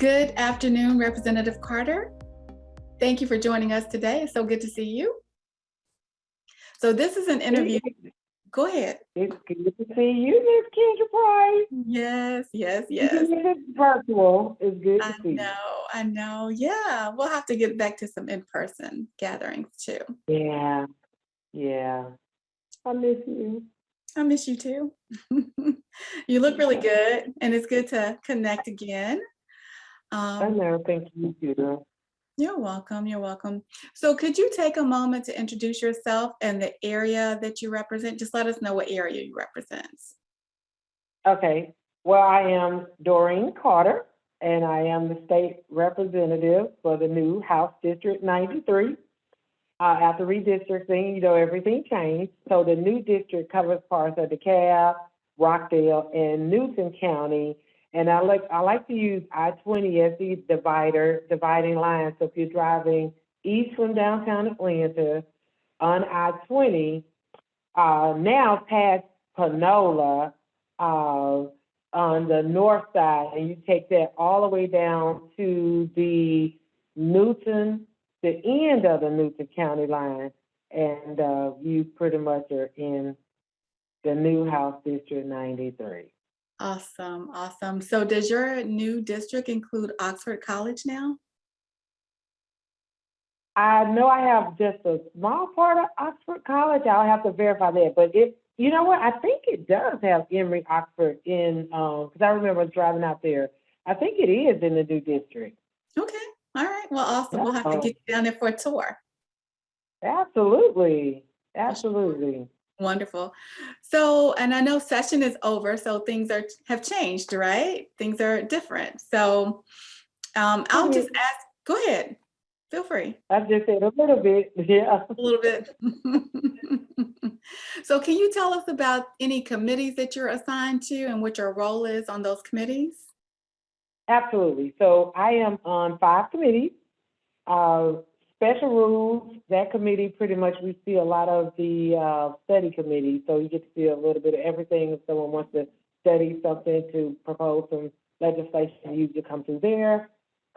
Good afternoon, Representative Carter. Thank you for joining us today. It's so good to see you. So this is an interview. Go ahead. It's good to see you, Miss Kendra Price. Yes. Even if it's virtual, it's good to see you. I know. Yeah, we'll have to get back to some in-person gatherings too. Yeah. I miss you. I miss you too. You look really good, and it's good to connect again. I know. Thank you, too. You're welcome. So could you take a moment to introduce yourself and the area that you represent? Just let us know what area you represent. Okay. Well, I am Doreen Carter, and I am the state representative for the new House District 93. After redistricting, everything changed. So the new district covers parts of DeKalb, Rockdale, and Newton County. And I like to use I-20 as the dividing line. So if you're driving east from downtown Atlanta on I-20, now past Panola on the north side, and you take that all the way down to the end of the Newton County line, and you pretty much are in the new House District 93. Awesome. So does your new district include Oxford College now? I know I have just a small part of Oxford College. I'll have to verify that, but you know what? I think it does have Emory Oxford in, because I remember driving out there. I think it is in the new district. Okay. All right. Well, awesome. We'll have to get you down there for a tour. Absolutely. Wonderful. So, and I know session is over, so things have changed, right? Things are different. So I'll just ask, go ahead. Feel free. I just said a little bit, yeah. A little bit. So can you tell us about any committees that you're assigned to and what your role is on those committees? Absolutely. So I am on 5 committees. Special rules, that committee pretty much we see a lot of the study committee. So you get to see a little bit of everything. If someone wants to study something to propose some legislation, you usually come through there.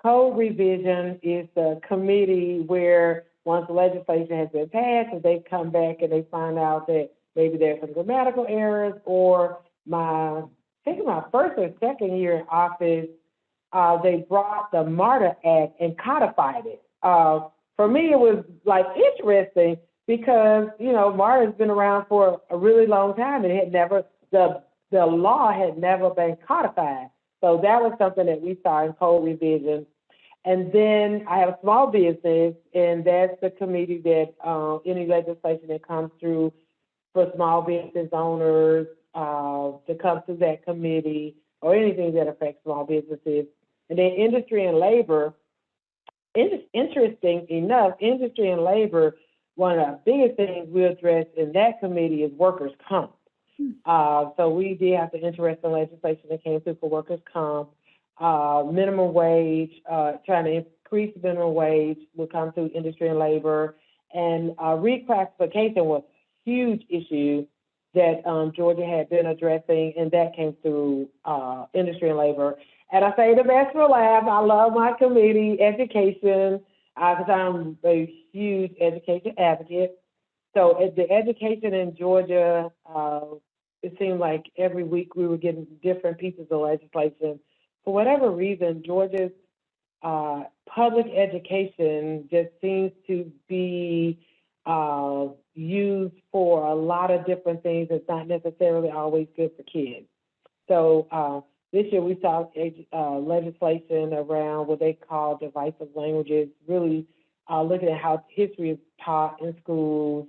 Code revision is the committee where once the legislation has been passed, and they come back and they find out that maybe there's some grammatical errors, or I think in my first or second year in office, they brought the MARTA Act and codified it. For me, it was like interesting because, MARTA's been around for a really long time and it had never, the law had never been codified. So that was something that we saw in code revision. And then I have a small business, and that's the committee that any legislation that comes through for small business owners to come to that committee, or anything that affects small businesses. And then industry and labor. Interesting enough, industry and labor, one of the biggest things we address in that committee is workers' comp. So we did have the interesting legislation that came through for workers' comp, minimum wage, trying to increase minimum wage will come through industry and labor, and reclassification was a huge issue that Georgia had been addressing, and that came through industry and labor. And I say the best for last. I love my committee, education, because I'm a huge education advocate. So at the education in Georgia, it seemed like every week we were getting different pieces of legislation. For whatever reason, Georgia's public education just seems to be used for a lot of different things. It's not necessarily always good for kids. So this year we saw legislation around what they call divisive languages, really looking at how history is taught in schools.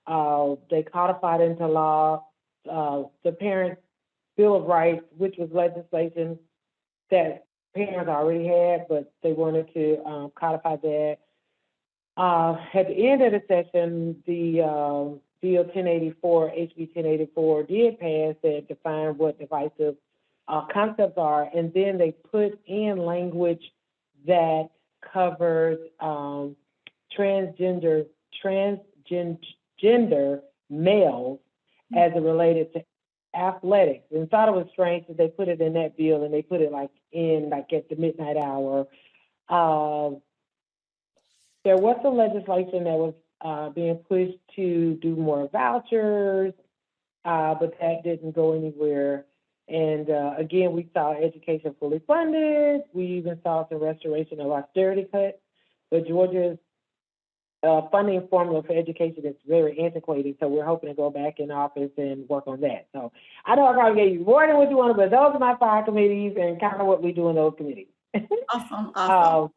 They codified into law the Parents' Bill of Rights, which was legislation that parents already had, but they wanted to codify that. At the end of the session, the Bill 1084, HB 1084 did pass that defined what divisive concepts are, and then they put in language that covers transgender males as it related to athletics, and thought it was strange that they put it in that bill and they put it at the midnight hour. Uh, there was some legislation that was being pushed to do more vouchers, but that didn't go anywhere. And again, we saw education fully funded. We even saw some restoration of austerity cuts. But Georgia's funding formula for education is very antiquated, so we're hoping to go back in office and work on that. So I know I probably gave you more than what you wanted, but those are my 5 committees and kind of what we do in those committees. Awesome, awesome.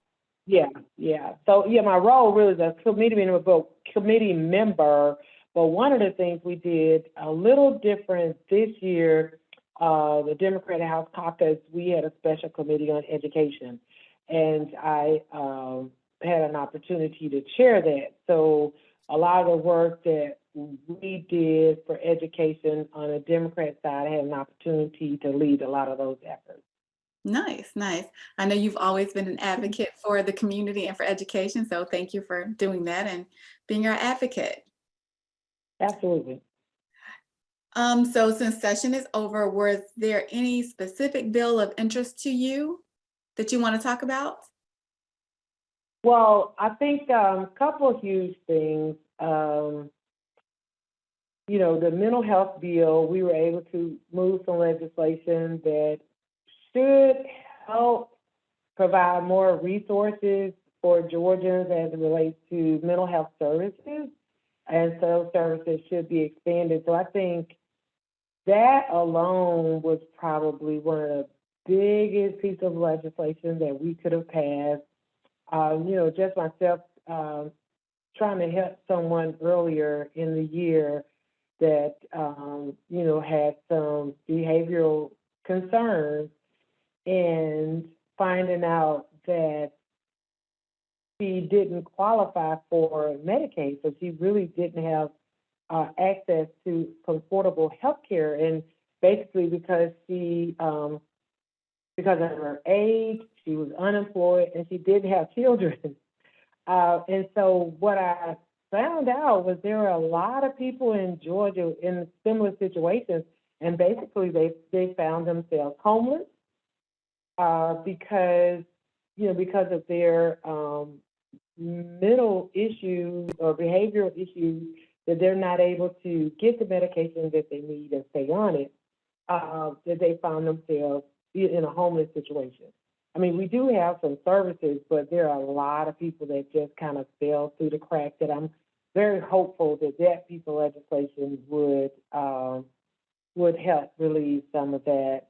Yeah. So my role really is a committee member, but one of the things we did a little different this year, the Democratic House Caucus, we had a special committee on education, and I had an opportunity to chair that. So a lot of the work that we did for education on the Democrat side, I had an opportunity to lead a lot of those efforts. Nice, nice. I know you've always been an advocate for the community and for education, so thank you for doing that and being our advocate. Absolutely. So since session is over, was there any specific bill of interest to you that you want to talk about? Well, I think a couple of huge things. The mental health bill, we were able to move some legislation that should help provide more resources for Georgians as it relates to mental health services, and so services should be expanded. So I think that alone was probably one of the biggest pieces of legislation that we could have passed. Just myself trying to help someone earlier in the year that, had some behavioral concerns, and finding out that she didn't qualify for Medicaid, so she really didn't have access to affordable health care. And basically because because of her age, she was unemployed and she didn't have children. And so what I found out was there are a lot of people in Georgia in similar situations, and basically they found themselves homeless because of their mental issues or behavioral issues, that they're not able to get the medication that they need and stay on it, that they found themselves in a homeless situation. I mean, we do have some services, but there are a lot of people that just kind of fell through the cracks, that I'm very hopeful that piece of legislation would help relieve some of that.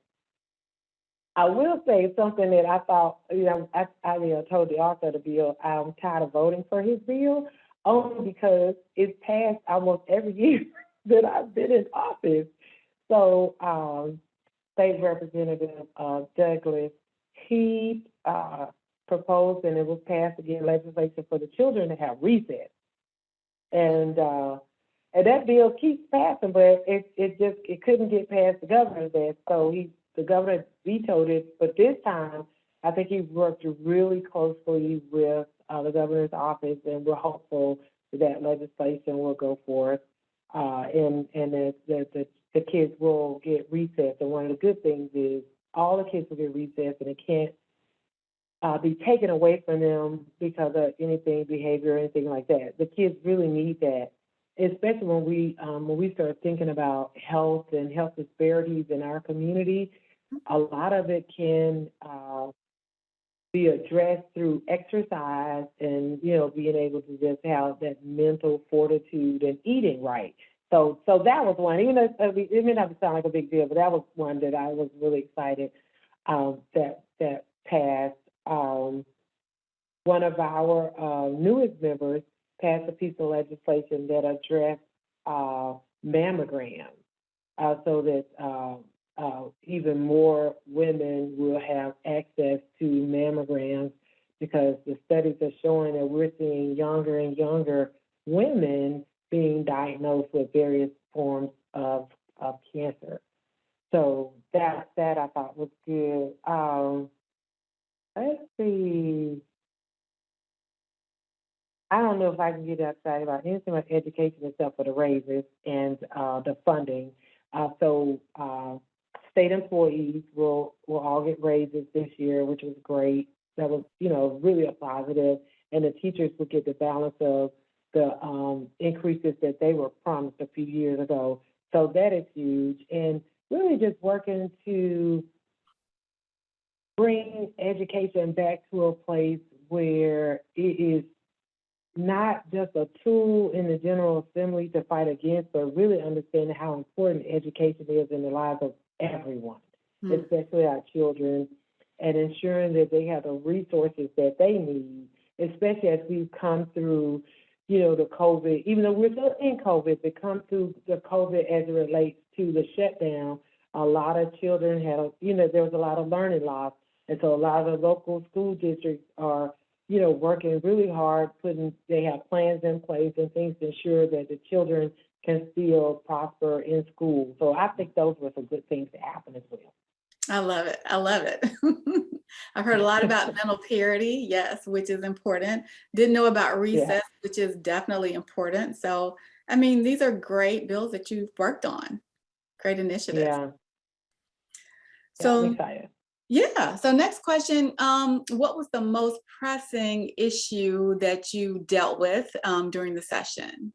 I will say something that I thought, I told the author of the bill, I'm tired of voting for his bill, only because it's passed almost every year that I've been in office. So State Representative Douglas, he proposed, and it was passed again, legislation for the children to have recess. And that bill keeps passing, but it couldn't get past the governor's desk. So the governor vetoed it, but this time I think he worked really closely with the governor's office, and we're hopeful that legislation will go forth, and that the kids will get recess. And one of the good things is all the kids will get recess, and it can't be taken away from them because of anything, behavior or anything like that. The kids really need that, especially when we start thinking about health and health disparities in our community. A lot of it can be addressed through exercise and, being able to just have that mental fortitude and eating right. So that was one, even though it may not sound like a big deal, but that was one that I was really excited that passed. One of our newest members passed a piece of legislation that addressed mammograms, so that even more women will have access to mammograms, because the studies are showing that we're seeing younger and younger women being diagnosed with various forms of cancer. So that I thought was good. Let's see. I don't know if I can get outside about anything like education except for the raises and the funding. State employees will all get raises this year, which was great. That was, really a positive. And the teachers will get the balance of the increases that they were promised a few years ago. So that is huge. And really just working to bring education back to a place where it is not just a tool in the General Assembly to fight against, but really understanding how important education is in the lives of everyone, especially our children, and ensuring that they have the resources that they need, especially as we've come through, the COVID, even though we're still in COVID, but come through the COVID as it relates to the shutdown. A lot of children had, there was a lot of learning loss. And so a lot of the local school districts are, working really hard, they have plans in place and things to ensure that the children can still prosper in school. So I think those were some good things that happened as well. I love it. I love it. I've heard a lot about mental parity, yes, which is important. Didn't know about recess, which is definitely important. So, I mean, these are great bills that you've worked on. Great initiatives. Yeah. So, I'm excited. Yeah. So next question, what was the most pressing issue that you dealt with during the session?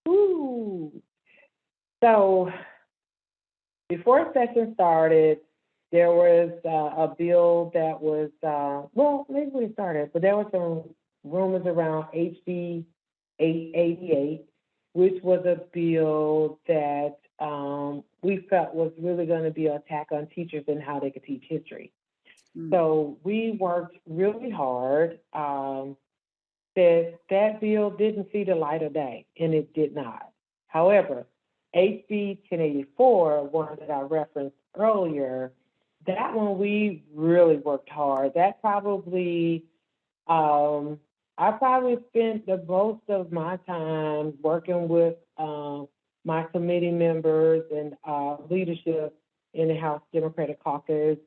Ooh. So before session started, there was a bill that was, maybe we started, but there were some rumors around HB 888, which was a bill that we felt was really going to be an attack on teachers and how they could teach history. So we worked really hard. That bill didn't see the light of day, and it did not. However, HB 1084, one that I referenced earlier, that one we really worked hard. That probably, I probably spent the most of my time working with my committee members and leadership in the House Democratic Caucus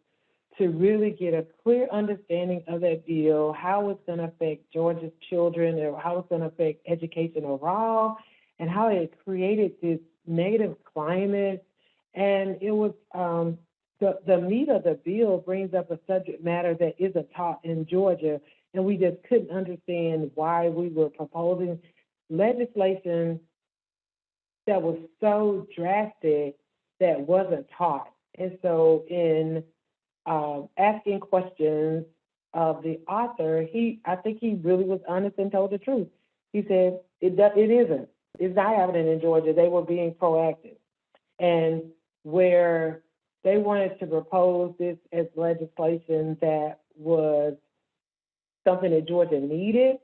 to really get a clear understanding of that bill, how it's going to affect Georgia's children, or how it's going to affect education overall, and how it created this negative climate. And it was the meat of the bill brings up a subject matter that isn't taught in Georgia, and we just couldn't understand why we were proposing legislation that was so drastic that wasn't taught. And so in asking questions of the author, I think he really was honest and told the truth. He said, it isn't. It's not happening in Georgia. They were being proactive. And where they wanted to propose this as legislation that was something that Georgia needed,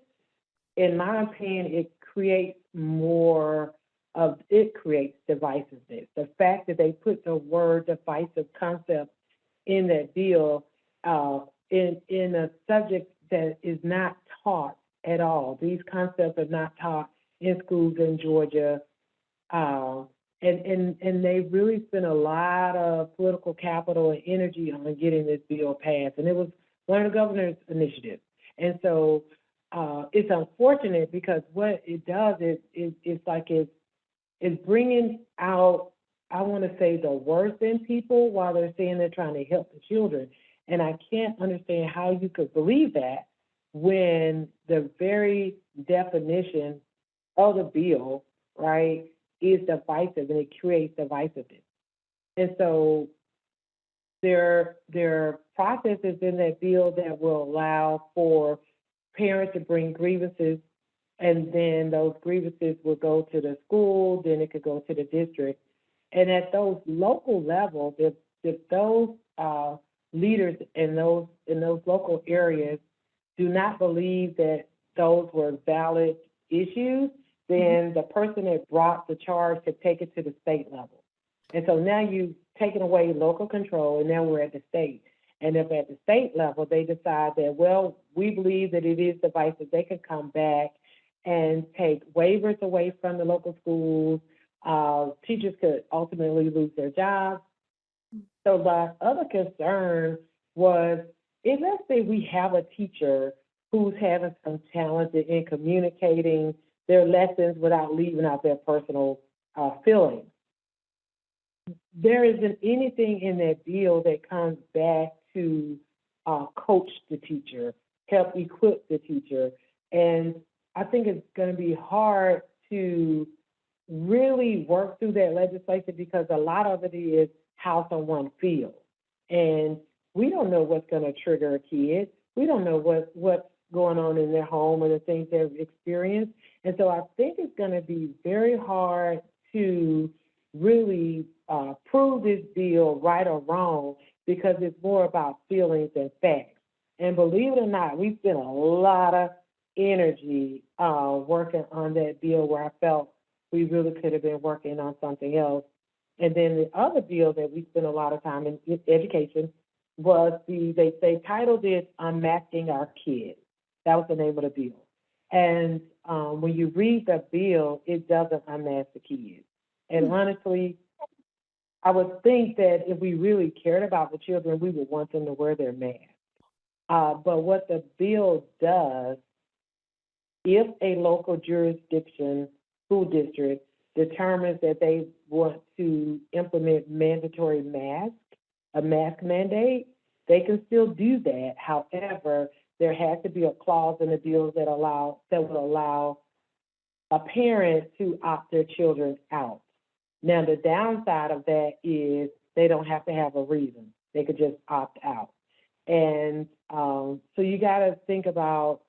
in my opinion, it creates divisiveness. The fact that they put the word divisive concept in that bill in a subject that is not taught at all. These concepts are not taught in schools in Georgia. And they really spent a lot of political capital and energy on getting this bill passed. And it was one of the governor's initiatives. And so it's unfortunate because what it does is it's bringing out, I want to say, the worst in people while they're saying they're trying to help the children. And I can't understand how you could believe that when the very definition of the bill, right, is divisive, and it creates divisiveness. And so there are processes in that bill that will allow for parents to bring grievances, and then those grievances will go to the school, then it could go to the district. And at those local levels, if those leaders in those local areas do not believe that those were valid issues, then the person that brought the charge could take it to the state level. And so now you've taken away local control, and now we're at the state. And if at the state level they decide that, well, we believe that it is divisive, they can come back and take waivers away from the local schools. Teachers could ultimately lose their jobs. So the other concern was, if let's say we have a teacher who's having some challenges in communicating their lessons without leaving out their personal feelings, there isn't anything in that bill that comes back to coach the teacher, help equip the teacher. And I think it's going to be hard to really work through that legislation because a lot of it is how someone feels. And we don't know what's going to trigger a kid. We don't know what's going on in their home or the things they've experienced. And so I think it's going to be very hard to really prove this bill right or wrong because it's more about feelings than facts. And believe it or not, we spent a lot of energy working on that bill where I felt we really could have been working on something else. And then the other bill that we spent a lot of time in education was they titled it Unmasking Our Kids. That was the name of the bill. And when you read the bill, it doesn't unmask the kids. And honestly, I would think that if we really cared about the children, we would want them to wear their mask. But what the bill does, if a local jurisdiction, school district, determines that they want to implement mandatory a mask mandate, they can still do that. However, there has to be a clause in the bill that would allow a parent to opt their children out. Now, the downside of that is they don't have to have a reason. They could just opt out. And so you got to think about,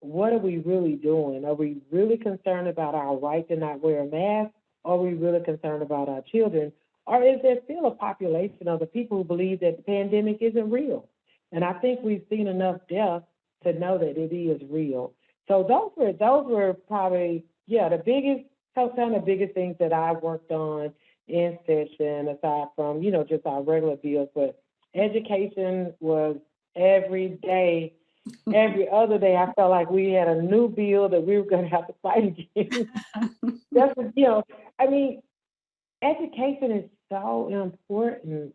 what are we really doing? Are we really concerned about our right to not wear a mask? Or are we really concerned about our children? Or is there still a population of the people who believe that the pandemic isn't real? And I think we've seen enough deaths to know that it is real. So those were probably, some of the biggest things that I worked on in session, aside from, just our regular bills. But education was every day. Every other day, I felt like we had a new bill that we were going to have to fight against. Education is so important.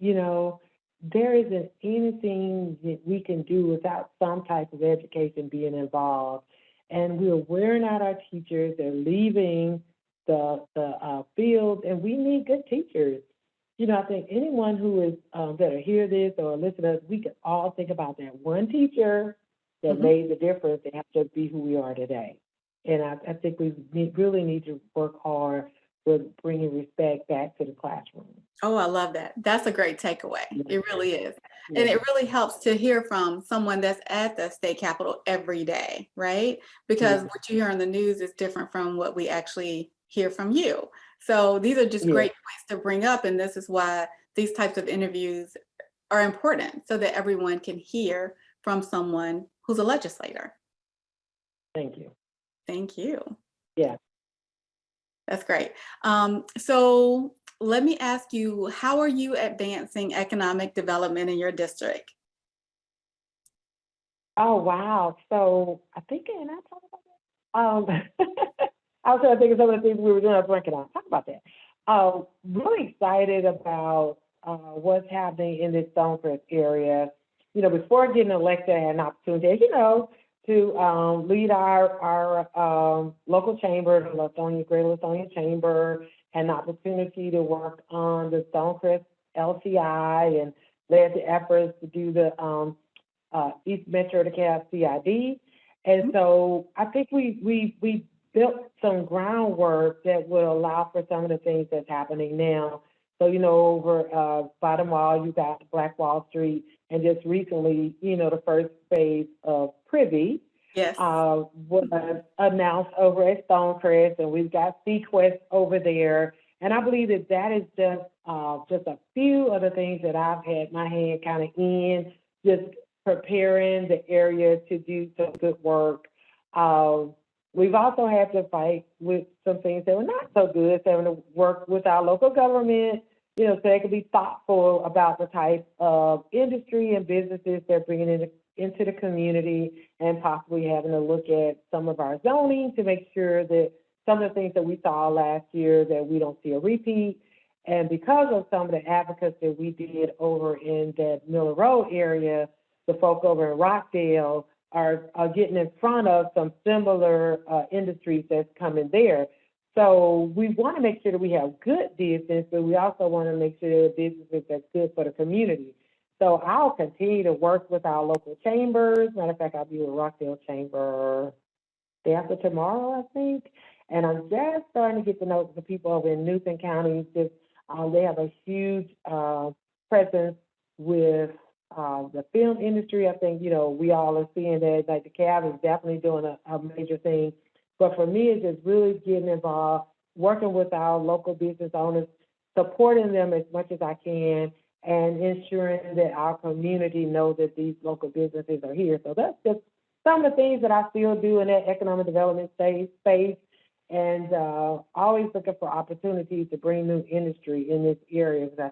There isn't anything that we can do without some type of education being involved. And we're wearing out our teachers. They're leaving the field, and we need good teachers. I think anyone who is that hear this or listen to us, we can all think about that one teacher that made the difference and have to be who we are today. And I think we really need to work hard with bringing respect back to the classroom. Oh, I love that. That's a great takeaway. It really is. Yeah. And it really helps to hear from someone that's at the state capitol every day, right? Because what you hear on the news is different from what we actually hear from you. So these are just great points to bring up. And this is why these types of interviews are important, so that everyone can hear from someone who's a legislator. Thank you. Thank you. Yeah. That's great. So let me ask you, how are you advancing economic development in your district? Oh, wow. So I think, and I talk about that. I was trying to think of some of the things we were doing. I was working on. Talk about that. Really excited about what's happening in this Stonecrest area. Before getting elected, I had an opportunity, to lead our local chamber, the Greater Lithonia Chamber, had an opportunity to work on the Stonecrest LCI and led the efforts to do the East Metro DeKalb CID. And so I think we built some groundwork that will allow for some of the things that's happening now. So, over Bottom Wall, you got Black Wall Street, and just recently, the first phase of Privy was announced over at Stonecrest, and we've got Sequest over there. And I believe that is just a few of the things that I've had my hand kind of in, just preparing the area to do some good work. We've also had to fight with some things that were not so good, so having to work with our local government, so they can be thoughtful about the type of industry and businesses they're bringing into the community, and possibly having to look at some of our zoning to make sure that some of the things that we saw last year, that we don't see a repeat. And because of some of the advocacy that we did over in that Miller Road area, the folk over in Rockdale are getting in front of some similar industries that's coming there. So we want to make sure that we have good business, but we also want to make sure that business that's good for the community. So I'll continue to work with our local chambers. Matter of fact, I'll be with Rockdale Chamber day after tomorrow, I think. And I'm just starting to get to know the people over in Newton County. Just, they have a huge presence with the film industry. I think, we all are seeing that, like DeKalb is definitely doing a major thing. But for me, it's just really getting involved, working with our local business owners, supporting them as much as I can, and ensuring that our community knows that these local businesses are here. So that's just some of the things that I still do in that economic development space, and always looking for opportunities to bring new industry in this area. Because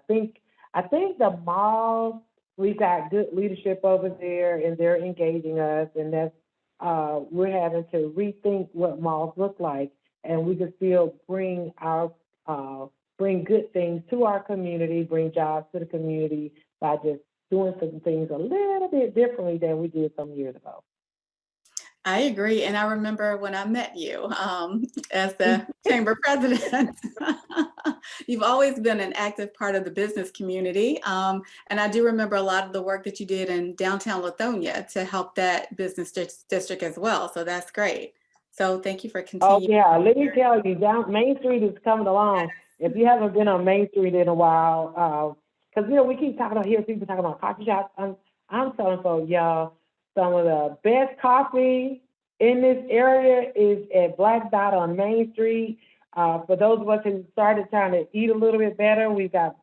I think the mall, we've got good leadership over there, and they're engaging us, and that's we're having to rethink what malls look like, and we can still bring good things to our community, bring jobs to the community by just doing some things a little bit differently than we did some years ago. I agree. And I remember when I met you as the chamber president. You've always been an active part of the business community. And I do remember a lot of the work that you did in downtown Lithonia to help that business district as well. So that's great. So thank you for Oh, continuing. yeah, let me tell you, down Main Street is coming along. If you haven't been on Main Street in a while, because, we keep talking about here, people talking about coffee shops. I'm telling folks, y'all, some of the best coffee in this area is at Black Dot on Main Street. For those of us who started trying to eat a little bit better, we've got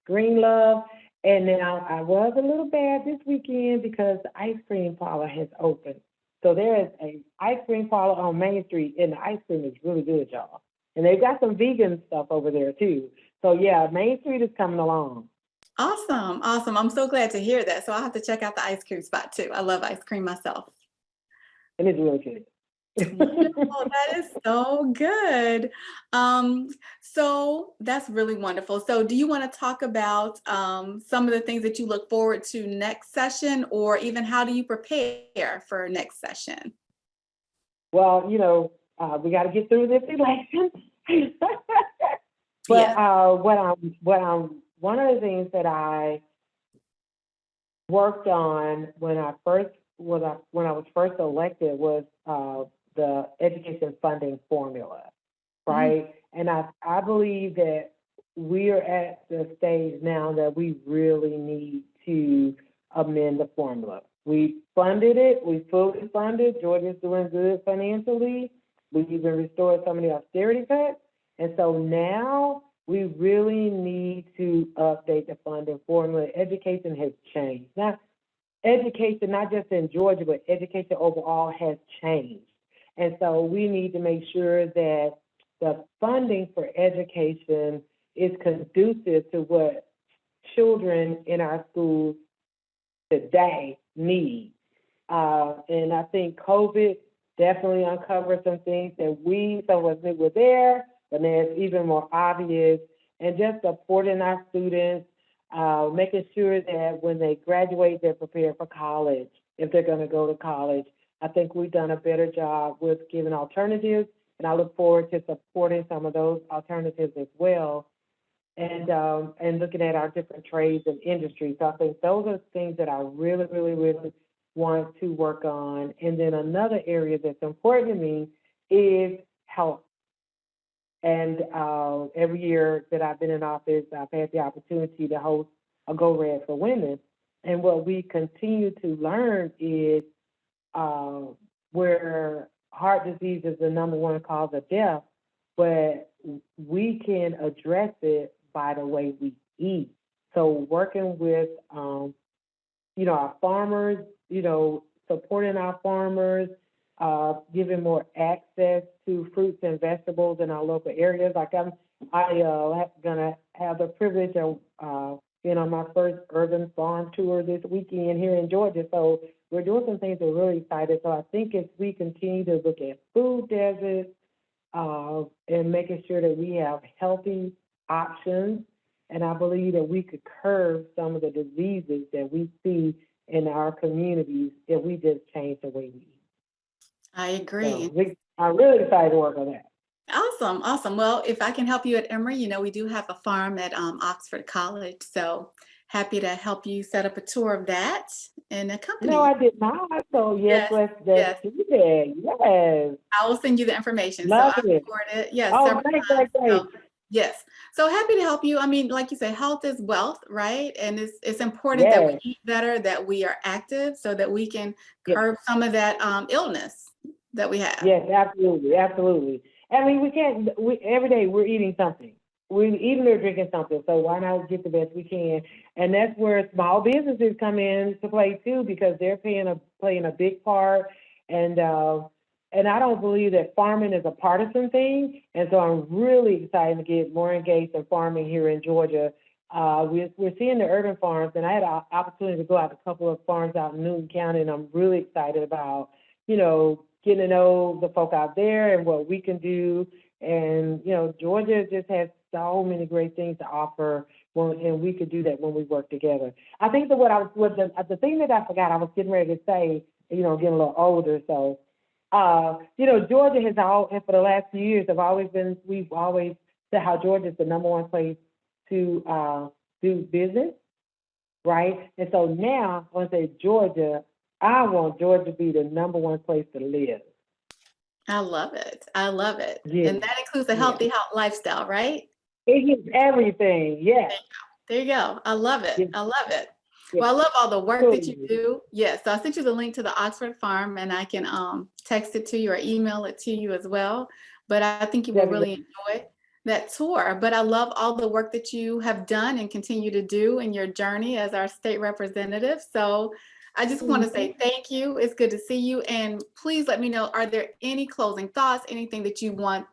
Green Love. And now I was a little bad this weekend because the ice cream parlor has opened. So there is an ice cream parlor on Main Street, and the ice cream is really good, y'all. And they've got some vegan stuff over there, too. So, yeah, Main Street is coming along. Awesome. Awesome. I'm so glad to hear that. So I'll have to check out the ice cream spot, too. I love ice cream myself. And it's really good. Wonderful. That is so good. So that's really wonderful. So do you want to talk about some of the things that you look forward to next session, or even how do you prepare for next session? Well, we got to get through this election. But Yes. one of the things that I worked on when I was first elected was the education funding formula, right? And I believe that we are at the stage now that we really need to amend the formula. We funded it, we fully funded. Georgia's doing good financially. We even restored some of the austerity cuts. And so now we really need to update the funding formula. Education has changed. Now, education, not just in Georgia, but education overall has changed. And so we need to make sure that the funding for education is conducive to what children in our schools today need. And I think COVID definitely uncovered some things that some of us knew were there, but now it's even more obvious. And just supporting our students, making sure that when they graduate, they're prepared for college, if they're going to go to college. I think we've done a better job with giving alternatives, and I look forward to supporting some of those alternatives as well, and looking at our different trades and industries. So I think those are things that I really, really, really want to work on. And then another area that's important to me is health. And every year that I've been in office, I've had the opportunity to host a Go Red for Women. And what we continue to learn is where heart disease is the #1 cause of death, but we can address it by the way we eat. So working with, our farmers, supporting our farmers, giving more access to fruits and vegetables in our local areas. Like I'm gonna have the privilege of being on my first urban farm tour this weekend here in Georgia. So we're doing some things that are really excited. So I think as we continue to look at food deserts and making sure that we have healthy options, and I believe that we could curb some of the diseases that we see in our communities if we just change the way we eat. I agree. So I'm really excited to work on that. Awesome, awesome. Well, if I can help you at Emory, we do have a farm at Oxford College, so happy to help you set up a tour of that and No, accompany you. I did not. So yes, Yes, let's yes. do that. Yes, I will send you the information. So love I've it. toured it, yes, Oh, several great, times. great, So great. yes. So happy to help you. I mean, like you say, health is wealth, right? And it's important that we Yes, eat better, that we are active so that we can yes, curb some of that illness that we have. yes, absolutely, absolutely. I mean, we can't. We every day we're eating something. We're eating or drinking something. So why not get the best we can? And that's where small businesses come in to play too, because they're playing a big part. And uh, and I don't believe that farming is a partisan thing. And so I'm really excited to get more engaged in farming here in Georgia. We're seeing the urban farms, and I had an opportunity to go out to a couple of farms out in Newton County, and I'm really excited about, getting to know the folk out there and what we can do. And, Georgia just has so many great things to offer and we could do that when we work together. I think that the thing that I forgot, I was getting ready to say, getting a little older. So, Georgia has and for the last few years, we've always said how Georgia is the number one place to do business, right? And so now, I want to say Georgia, I want Georgia to be the number one place to live. I love it. I love it. Yeah, And that includes a yeah. healthy health lifestyle, right? It gives everything. Yes, There you go. I love it. yes, I love it. yes. Well, I love all the work that you Totally. do. Yes, so I sent you the link to the Oxford Farm and I can text it to you or email it to you as well. But I think you will really Definitely. enjoy that tour. But I love all the work that you have done and continue to do in your journey as our state representative. So I just want to Mhm. say thank you. It's good to see you. And please let me know, are there any closing thoughts, anything that you want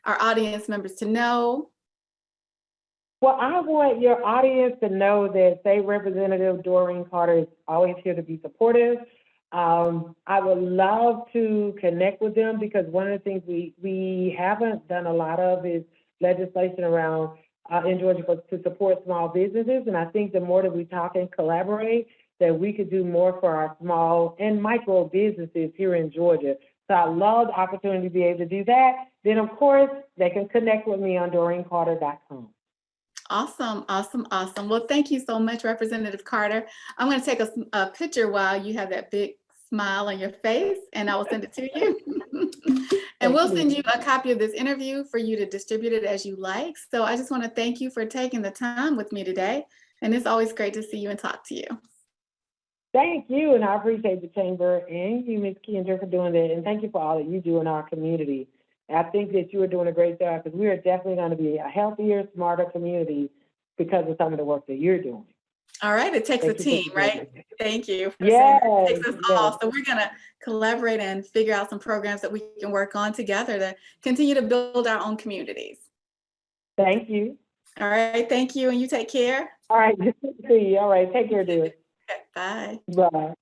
our audience members to know? Well, I want your audience to know that State Representative Doreen Carter is always here to be supportive. I would love to connect with them because one of the things we haven't done a lot of is legislation around in Georgia to support small businesses. And I think the more that we talk and collaborate, that we could do more for our small and micro businesses here in Georgia. So I love the opportunity to be able to do that. Then, of course, they can connect with me on DoreenCarter.com. Awesome, awesome, awesome. Well, thank you so much, Representative Carter. I'm going to take a picture while you have that big smile on your face, and I will send it to you. And Thank we'll send you. you a copy of this interview for you to distribute it as you like. So I just want to thank you for taking the time with me today. And it's always great to see you and talk to you. Thank you, and I appreciate the chamber and you, Ms. Kendra, for doing that, and thank you for all that you do in our community. And I think that you are doing a great job because we are definitely going to be a healthier, smarter community because of some of the work that you're doing. All right, it takes a Thank you for team, doing right? that. Thank you for saying that. It Yes, takes us yes. all. So we're going to collaborate and figure out some programs that we can work on together to continue to build our own communities. Thank you. All right, thank you, and you take care. All right, good to see you. All right, take care, dear. Okay, bye. Bye.